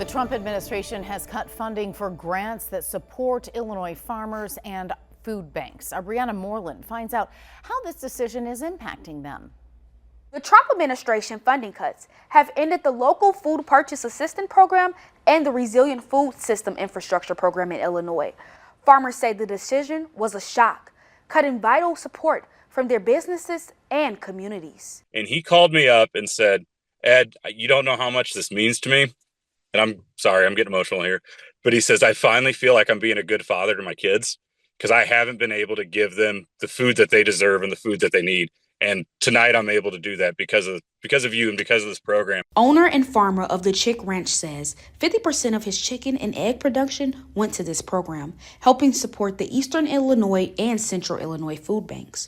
The Trump administration has cut funding for grants that support Illinois farmers and food banks. Our Brianna Moreland finds out how this decision is impacting them. The Trump administration funding cuts have ended the local food purchase assistance program and the resilient food system infrastructure program in Illinois. Farmers say the decision was a shock, cutting vital support from their businesses and communities. And he called me up and said, "Ed, you don't know how much this means to me." And I'm sorry, I'm getting emotional here. But he says, "I finally feel like I'm being a good father to my kids because I haven't been able to give them the food that they deserve and the food that they need. And tonight I'm able to do that because of you and because of this program." Owner and farmer of the Chick Ranch says 50% of his chicken and egg production went to this program, helping support the Eastern Illinois and Central Illinois food banks.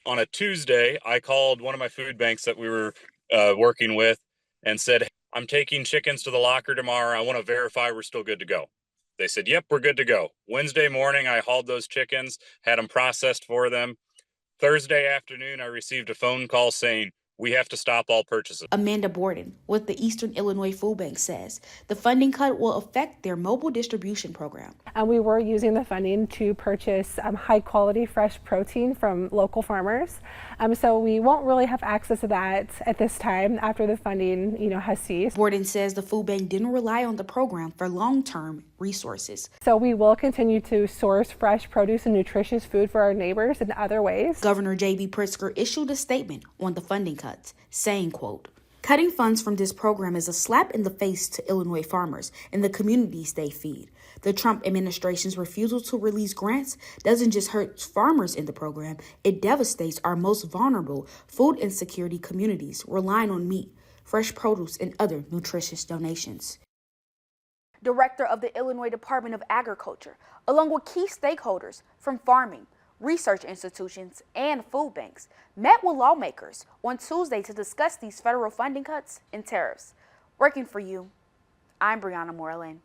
On a Tuesday, I called one of my food banks that we were working with and said, "I'm taking chickens to the locker tomorrow. I want to verify we're still good to go." They said, "Yep, we're good to go." Wednesday morning, I hauled those chickens, had them processed for them. Thursday afternoon, I received a phone call saying, "We have to stop all purchases." Amanda Borden with the Eastern Illinois Food Bank says the funding cut will affect their mobile distribution program. And we were using the funding to purchase high quality fresh protein from local farmers. So we won't really have access to that at this time after the funding has ceased. Borden says the food bank didn't rely on the program for long-term resources. So we will continue to source fresh produce and nutritious food for our neighbors in other ways. Governor J.B. Pritzker issued a statement on the funding cuts, saying, quote, "Cutting funds from this program is a slap in the face to Illinois farmers and the communities they feed. The Trump administration's refusal to release grants doesn't just hurt farmers in the program, it devastates our most vulnerable food insecurity communities relying on meat, fresh produce, and other nutritious donations." Director of the Illinois Department of Agriculture, along with key stakeholders from farming, research institutions, and food banks, met with lawmakers on Tuesday to discuss these federal funding cuts and tariffs. Working for you, I'm Brianna Moreland.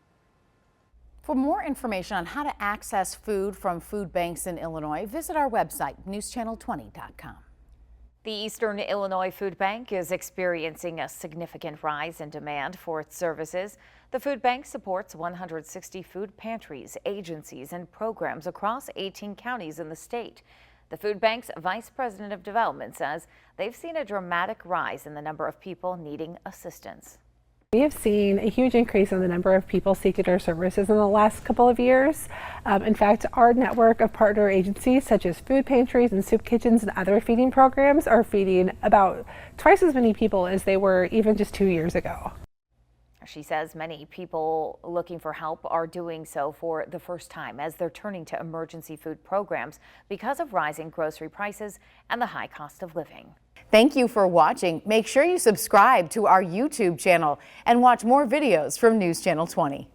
For more information on how to access food from food banks in Illinois, visit our website, newschannel20.com. The Eastern Illinois Food Bank is experiencing a significant rise in demand for its services. The food bank supports 160 food pantries, agencies, and programs across 18 counties in the state. The food bank's vice president of development says they've seen a dramatic rise in the number of people needing assistance. We have seen a huge increase in the number of people seeking our services in the last couple of years. In fact, our network of partner agencies such as food pantries and soup kitchens and other feeding programs are feeding about twice as many people as they were even just 2 years ago. She says many people looking for help are doing so for the first time as they're turning to emergency food programs because of rising grocery prices and the high cost of living. Thank you for watching. Make sure you subscribe to our YouTube channel and watch more videos from News Channel 20.